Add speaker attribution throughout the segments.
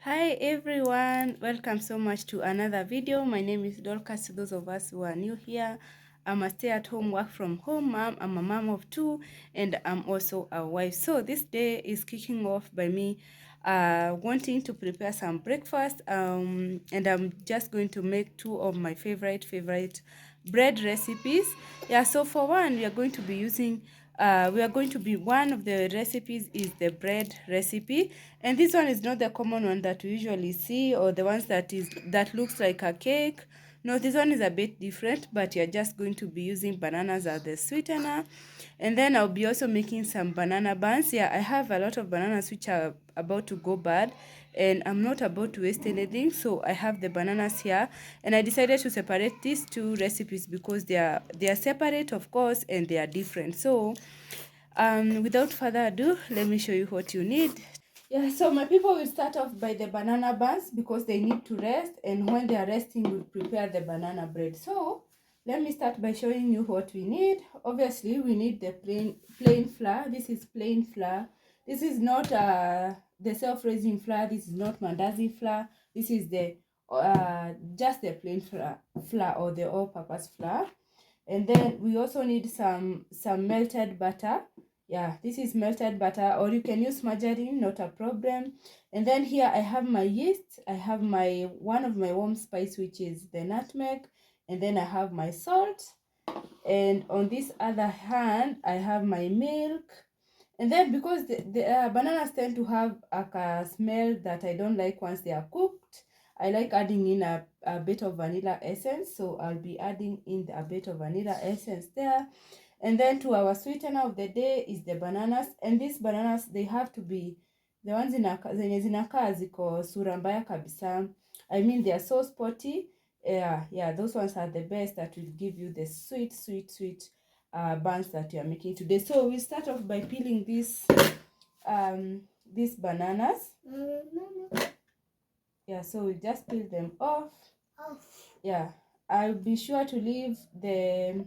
Speaker 1: Hi everyone, welcome so much to another video. My name is Dorcas. To those of us who are new here, I'm a stay-at-home work from home mom. I'm a mom of two and I'm also a wife. So this day is kicking off by me wanting to prepare some breakfast, and I'm just going to make two of my favorite bread recipes. Yeah, so for one, we are going to be using one of the recipes is the bread recipe, and this one is not the common one that we usually see, or the ones that looks like a cake. No, this one is a bit different, but you're just going to be using bananas as the sweetener. And then I'll be also making some banana buns. Yeah, I have a lot of bananas which are about to go bad, and I'm not about to waste anything, so I have the bananas here, and I decided to separate these two recipes because they are separate, of course, and they are different. So without further ado, let me show you what you need. Yeah, so my people will start off by the banana buns because they need to rest, and when they are resting, we'll prepare the banana bread. So let me start by showing you what we need. Obviously, we need the plain flour. This is plain flour. This is not the self-raising flour. This is not mandazi flour. This is the just the plain flour or the all-purpose flour. And then we also need some melted butter. Yeah, this is melted butter, or you can use margarine, not a problem. And then here I have my yeast. I have my one of my warm spice, which is the nutmeg. And then I have my salt. And on this other hand, I have my milk. And then because the bananas tend to have a smell that I don't like once they are cooked, I like adding in a bit of vanilla essence. So I'll be adding in a bit of vanilla essence there. And then to our sweetener of the day is the bananas. And these bananas, they have to be the ones zenye zinakaa ziko sura mbaya kabisa. I mean, they are so spotty. Yeah, those ones are the best that will give you the sweet buns that you are making today. So we start off by peeling these bananas. Yeah, so we just peel them off. Yeah, I'll be sure to leave the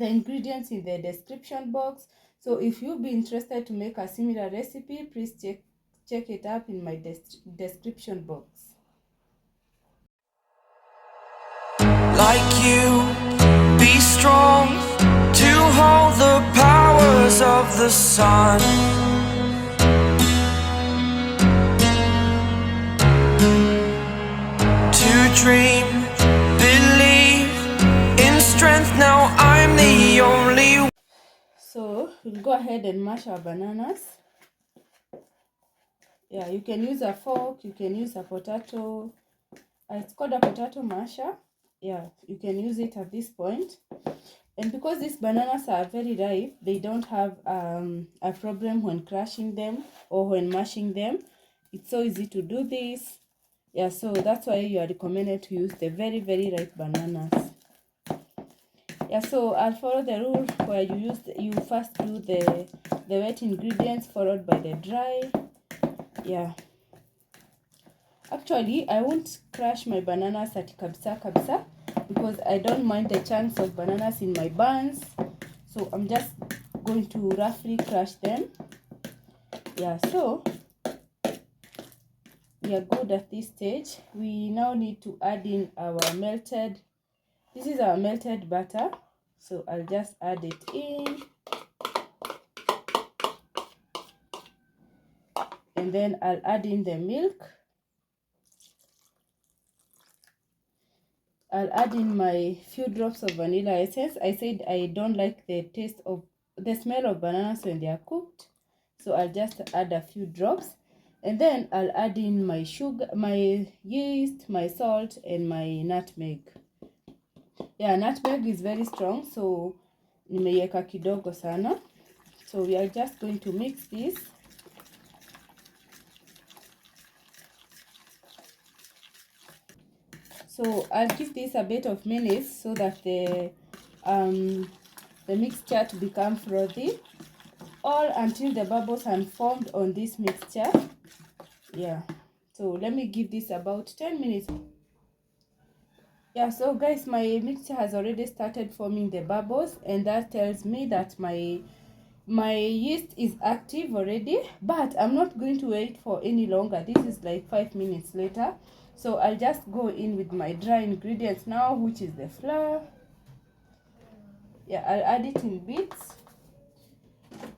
Speaker 1: ingredients in the description box. So if you'll be interested to make a similar recipe, please check it up in my description box.
Speaker 2: Like you, be strong to hold the powers of the sun. To dream, believe in strength. Now I'm the only one.
Speaker 1: So we'll go ahead and mash our bananas. Yeah, you can use a fork, you can use a potato. It's called a potato masher. Yeah, you can use it at this point. And because these bananas are very ripe, they don't have a problem when crushing them or when mashing them. It's so easy to do this. Yeah, so that's why you are recommended to use the very ripe bananas. Yeah, so I'll follow the rule where you first do the wet ingredients followed by the dry. Yeah. Actually, I won't crush my bananas at kabisa because I don't mind the chunks of bananas in my buns. So I'm just going to roughly crush them. Yeah, so we are good at this stage. We now need to add in our this is our melted butter. So I'll just add it in. And then I'll add in the milk. I'll add in my few drops of vanilla essence. I said I don't like the smell of bananas when they are cooked. So I'll just add a few drops. And then I'll add in my sugar, my yeast, my salt, and my nutmeg. Yeah, nutmeg is very strong, so nimeiweka kidogo sana. So we are just going to mix this. So I'll give this a bit of minutes so that the mixture to become frothy, all until the bubbles are formed on this mixture. Yeah, so let me give this about 10 minutes. Yeah, so guys, my mixture has already started forming the bubbles, and that tells me that my My yeast is active already, but I'm not going to wait for any longer. This is like 5 minutes later, so I'll just go in with my dry ingredients now, which is the flour. Yeah, I'll add it in bits.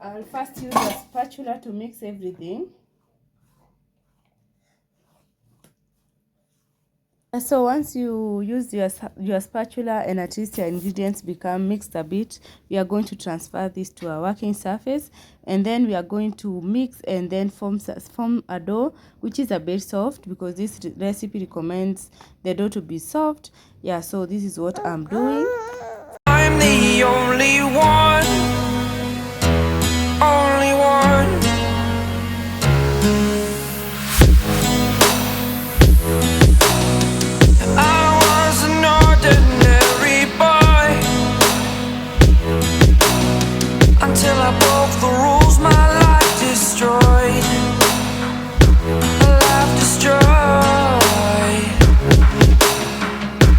Speaker 1: I'll first use a spatula to mix everything. So once you use your spatula and at least your ingredients become mixed a bit, we are going to transfer this to our working surface, and then we are going to mix and then form a dough which is a bit soft, because this recipe recommends the dough to be soft. Yeah, so this is what I'm doing.
Speaker 2: I'm the only one, only one. I was an ordinary boy until I broke the rules, my life destroyed, life destroyed.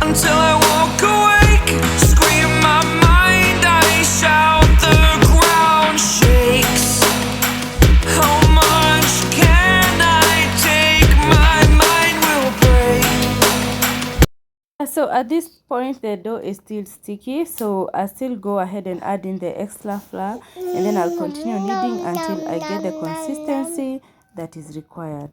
Speaker 2: Until I walk awake, scream my mind, I shout, the ground shakes. How much can I take? My mind will break.
Speaker 1: So at this point the dough is still sticky, so I still go ahead and add in the extra flour, and then I'll continue kneading until I get the consistency that is required.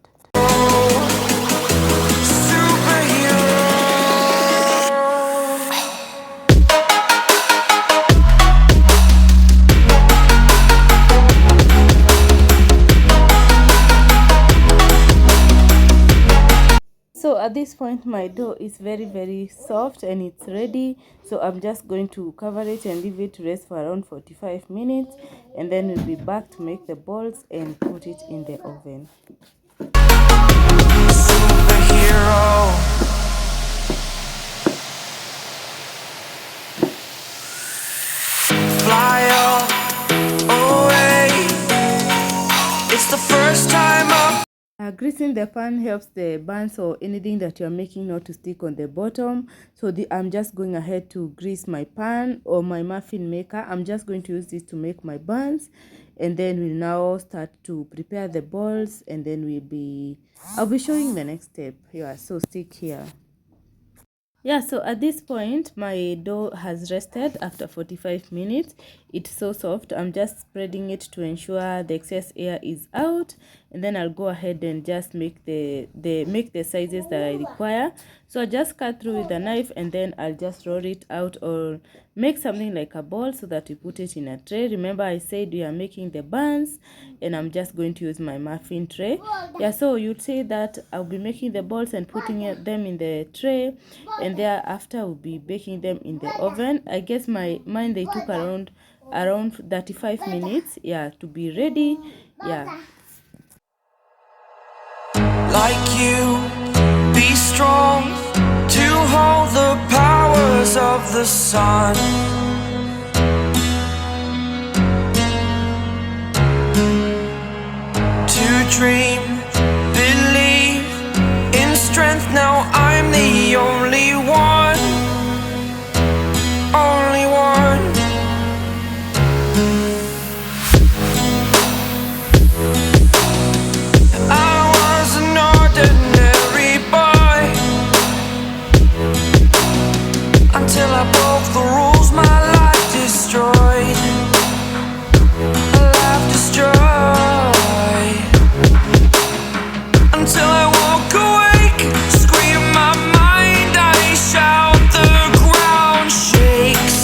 Speaker 1: So at this point my dough is very soft and it's ready, so I'm just going to cover it and leave it to rest for around 45 minutes, and then we'll be back to make the balls and put it in the oven.
Speaker 2: Superhero. Fly away. It's the first time up.
Speaker 1: Greasing the pan helps the buns or anything that you're making not to stick on the bottom. So I'm just going ahead to grease my pan or my muffin maker. I'm just going to use this to make my buns, and then we'll now start to prepare the balls, and then I'll be showing the next step. Yeah, so stick here. Yeah, so at this point my dough has rested after 45 minutes. It's so soft. I'm just spreading it to ensure the excess air is out, and then I'll go ahead and just make the sizes that I require. So I just cut through with a knife, and then I'll just roll it out or make something like a ball so that we put it in a tray. Remember I said we are making the buns, and I'm just going to use my muffin tray. Yeah, so you'd say that I'll be making the balls and putting them in the tray, and thereafter I'll be baking them in the oven. I guess mine they took around 35 minutes, yeah, to be ready. Yeah,
Speaker 2: Like you, be strong to hold the powers of the sun. To dream, believe in strength. Now I'm the only one, only one. I was an ordinary boy until I broke the rules, my life destroyed, life destroyed. Until I walk awake, scream my mind, I shout, the ground shakes.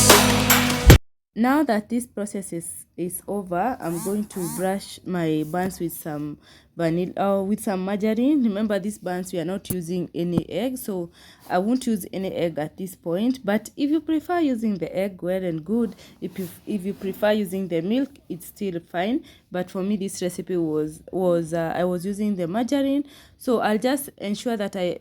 Speaker 1: now that this process is over, I'm going to brush my buns with some vanilla with some margarine. Remember, these buns we are not using any egg, so I won't use any egg at this point. But if you prefer using the egg, well and good. If you prefer using the milk, it's still fine. But for me, this recipe was I was using the margarine, so I'll just ensure that I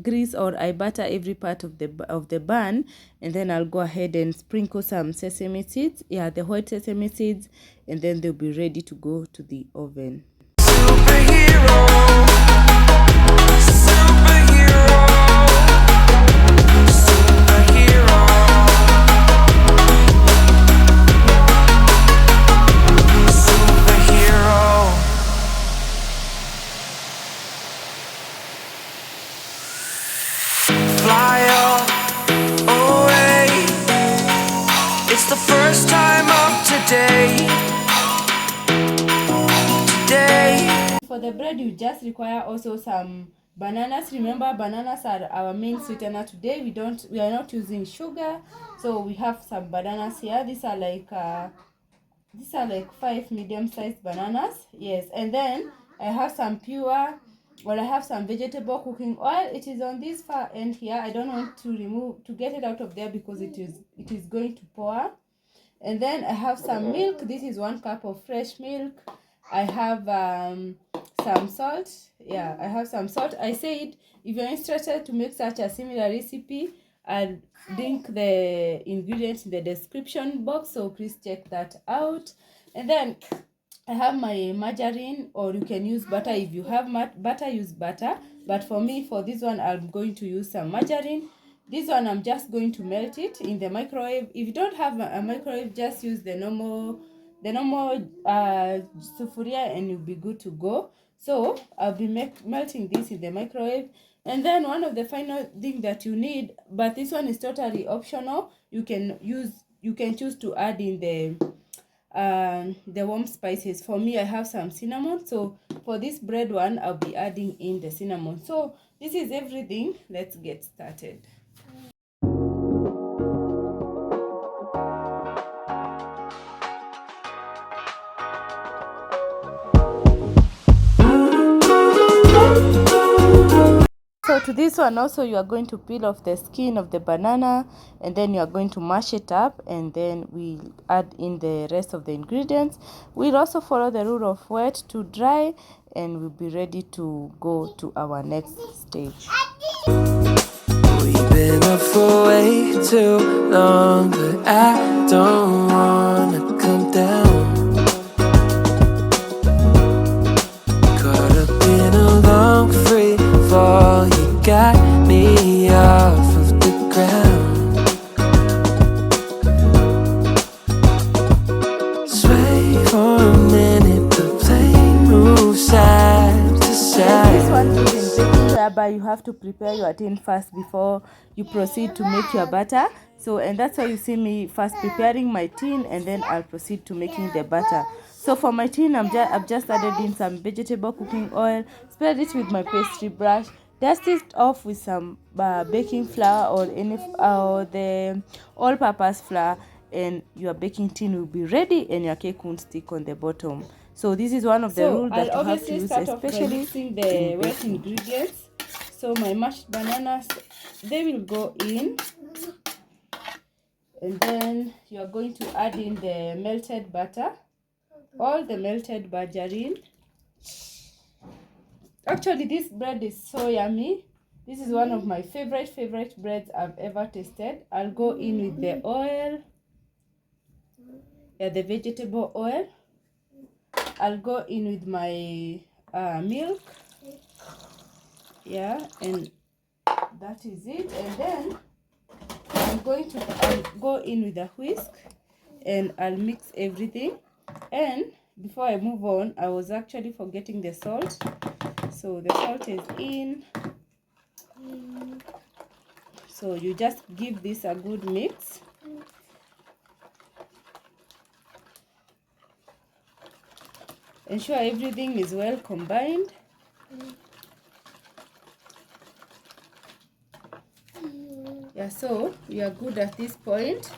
Speaker 1: grease or I butter every part of the bun, and then I'll go ahead and sprinkle some sesame seeds, yeah, the white sesame seeds, and then they'll be ready to go to the oven.
Speaker 2: Superhero, superhero, superhero. 'Cause first time of today.
Speaker 1: For the bread, you just require also some bananas. Remember, bananas are our main sweetener today. We are not using sugar, so we have some bananas here. These are like 5 medium-sized bananas. Yes, and then I have some I have some vegetable cooking oil. It is on this far end here. I don't want to get it out of there because it is going to pour. And then I have some milk. This is 1 cup of fresh milk. I have some salt. Yeah, I have some salt. I said if you're interested to make such a similar recipe, I'll link the ingredients in the description box, so please check that out. And then I have my margarine, or you can use butter. If you have butter, use butter. But for me, for this one, I'm going to use some margarine. This one, I'm just going to melt it in the microwave. If you don't have a microwave, just use the normal sufuria and you'll be good to go. So I'll be melting this in the microwave. And then one of the final thing that you need, but this one is totally optional, you can choose to add in the warm spices. For me, I have some cinnamon, so for this bread one, I'll be adding in the cinnamon. So this is everything. Let's get started. So to this one also, you are going to peel off the skin of the banana, and then you are going to mash it up, and then we'll add in the rest of the ingredients. We'll also follow the rule of wet to dry, and we'll be ready to go to our next stage.
Speaker 2: We've been up for way too long, but I don't wanna come down. Caught up in a long free fall, you got me off of the ground. Sway for a minute, the plane moves side to side.
Speaker 1: This one is in baking, whereby you have to prepare your tin first before you proceed to make your batter. So, and that's why you see me first preparing my tin, and then I'll proceed to making the batter. So for my tin, I've just added in some vegetable cooking oil, spread it with my pastry brush, dust it off with some baking flour or the all-purpose flour, and your baking tin will be ready and your cake won't stick on the bottom. So this is one of the rules that you have to use, especially mixing the wet ingredients. So my mashed bananas, they will go in, and then you are going to add in the melted butter, all the melted margarine. Actually, this bread is so yummy. This is one of my favorite breads I've ever tasted. I'll go in with the oil, the vegetable oil. I'll go in with my milk, and that is it. And then I'll go in with a whisk, and I'll mix everything. And before I move on, I was actually forgetting the salt. So the salt is in. So you just give this a good mix. Ensure everything is well combined. Yeah, so we are good at this point.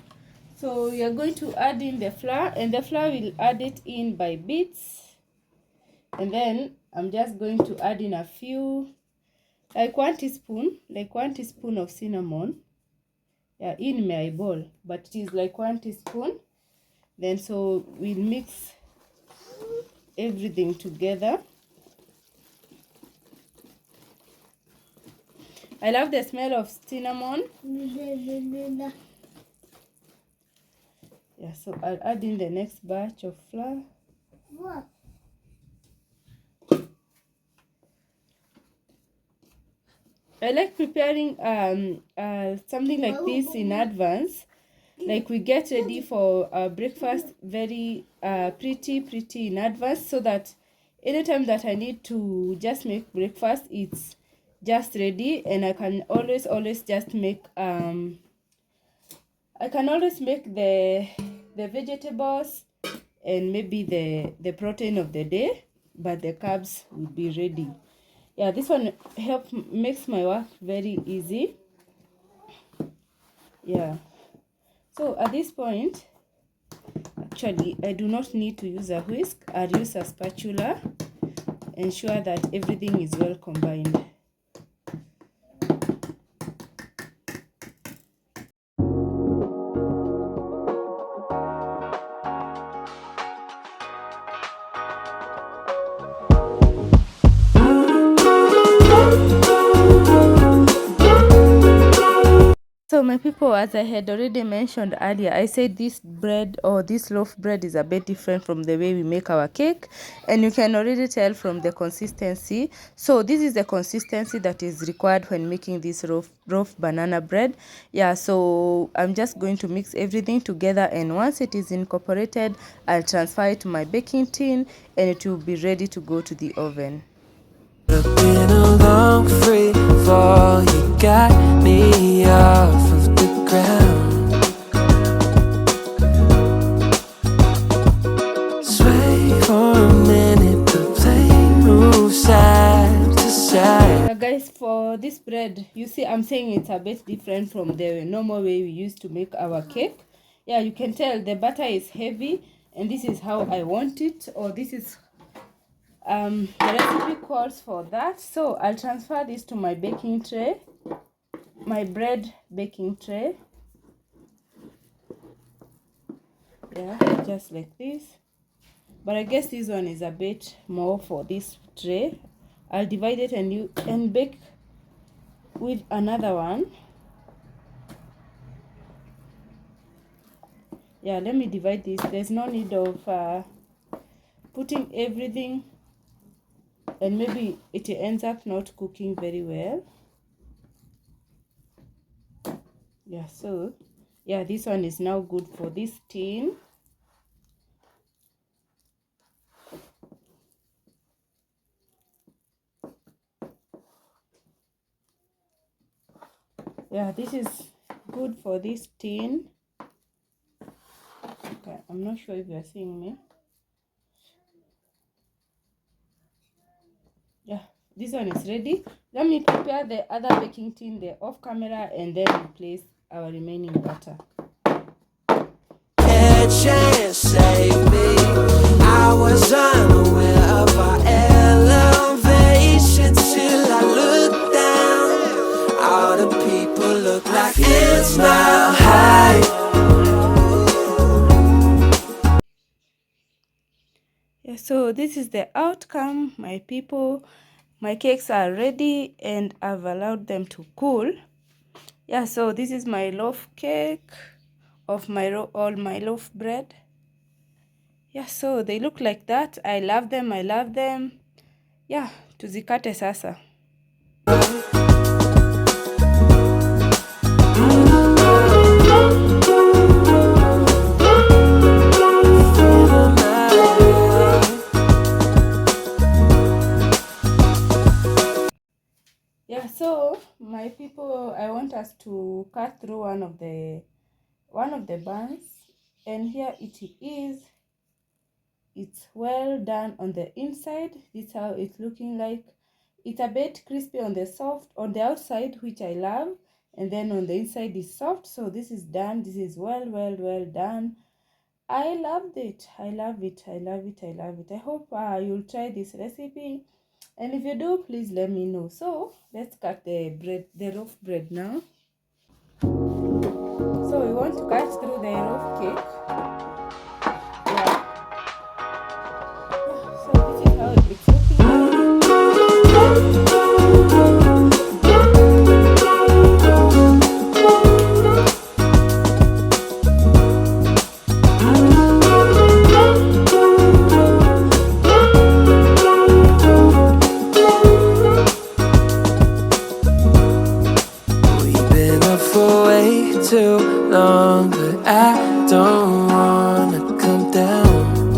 Speaker 1: So we are going to add in the flour, and the flour will add it in by bits. And then I'm just going to add in a few, like 1 teaspoon of cinnamon. Yeah, in my bowl, but it is like 1 teaspoon. Then so we'll mix everything together. I love the smell of cinnamon. Yeah, so I'll add in the next batch of flour. I like preparing something like this in advance. Like we get ready for our breakfast very pretty in advance, so that anytime that I need to just make breakfast, it's just ready, and I can always just make the the vegetables and maybe the protein of the day, but the carbs will be ready. Yeah, this one makes my work very easy. Yeah, so at this point, actually I do not need to use a whisk. I'll use a spatula. Ensure that everything is well combined. So my people, as I had already mentioned earlier, I said this bread or this loaf bread is a bit different from the way we make our cake, and you can already tell from the consistency. So this is the consistency that is required when making this loaf banana bread. Yeah, so I'm just going to mix everything together, and once it is incorporated, I'll transfer it to my baking tin and it will be ready to go to the oven.
Speaker 2: Been a long free fall, you got me off of the ground. Sway for a minute, the plane moves side to side.
Speaker 1: Guys, for this bread, you see I'm saying it's a bit different from the normal way we used to make our cake. Yeah, you can tell the butter is heavy, and this is how I want it, or this is the recipe calls for that. So I'll transfer this to my baking tray, my bread baking tray. Yeah, just like this. But I guess this one is a bit more for this tray. I'll divide it and bake with another one. Yeah, let me divide this. There's no need of putting everything, and maybe it ends up not cooking very well. Yeah, so yeah, this one is now good for this tin. Yeah, this is good for this tin. Okay, I'm not sure if you're seeing me. Yeah, this one is ready. Let me prepare the other baking tin there off camera, and then we place our remaining butter.
Speaker 2: Chance save me. I was unaware of our elevation till I looked down. All the people look like it's mile high.
Speaker 1: Yeah, so this is the outcome, my people. My cakes are ready and I've allowed them to cool. Yeah, so this is my loaf cake of all my loaf bread. Yeah, so they look like that. I love them. Yeah, tuzikate sasa. Yeah, so my people, I want us to cut through one of the buns, and here it is. It's well done on the inside. This is how it's looking like. It's a bit crispy on the outside, which I love, and then on the inside is soft. So this is done. This is well done. I loved it. I love it. I hope you'll try this recipe, and if you do, please let me know. So let's cut the loaf bread now. So we want to cut through the loaf cake. So this is how it's looking like.
Speaker 2: We've been up for way too long, but I don't wanna come down.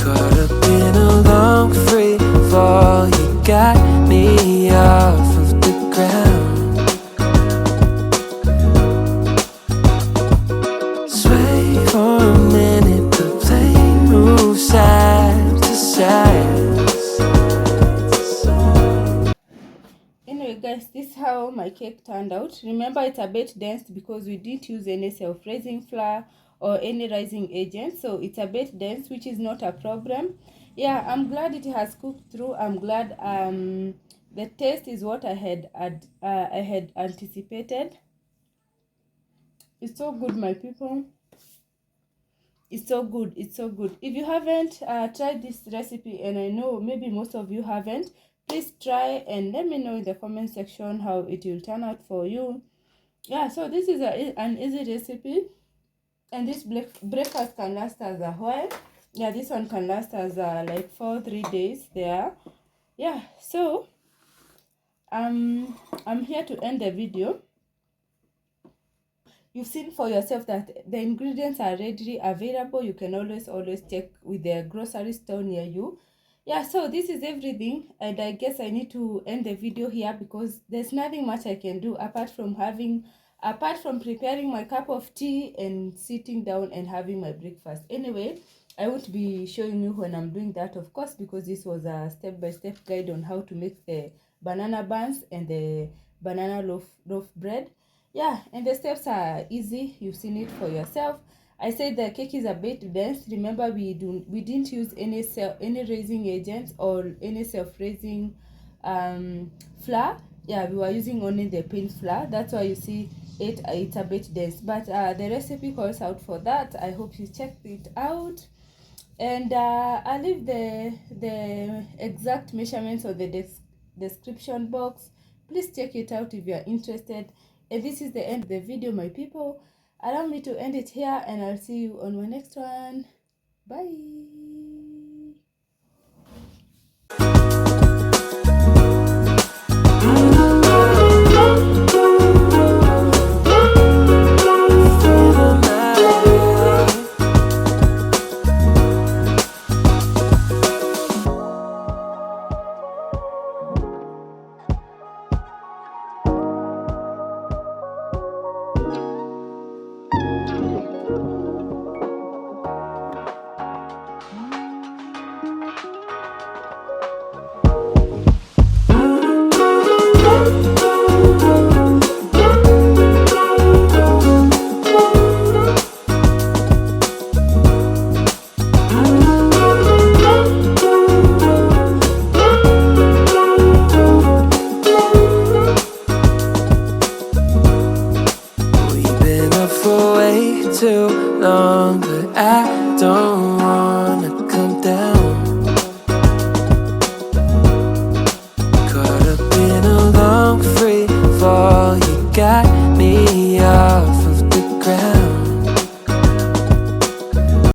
Speaker 2: Caught up in a long free fall, you got me off of the ground.
Speaker 1: guys, this is how my cake turned out. Remember, it's a bit dense because we didn't use any self-raising flour or any rising agent, so it's a bit dense, which is not a problem. Yeah, I'm glad it has cooked through. I'm glad the taste is what I had anticipated. It's so good, my people. It's so good. It's so good. If you haven't tried this recipe, and I know maybe most of you haven't, please try and let me know in the comment section how it will turn out for you. Yeah, so this is an easy recipe, and this breakfast can last us a while. Yeah, this one can last us like 3 days there. Yeah, so I'm here to end the video. You've seen for yourself that the ingredients are readily available. You can always check with the grocery store near you. Yeah, so this is everything, and I guess I need to end the video here because there's nothing much I can do apart from preparing my cup of tea and sitting down and having my breakfast. Anyway, I won't be showing you when I'm doing that, of course, because this was a step-by-step guide on how to make the banana buns and the banana loaf bread. Yeah, and the steps are easy. You've seen it for yourself. I said the cake is a bit dense. Remember, we didn't use any raising agents or any self-raising flour. Yeah, we were using only the plain flour. That's why you see it's a bit dense. But the recipe calls out for that. I hope you checked it out. And I'll leave the exact measurements on the description box. Please check it out if you are interested. And this is the end of the video, my people. Allow me to end it here, and I'll see you on my next one. Bye.
Speaker 2: Too long, but I don't wanna come down. Caught up in a long free fall, you got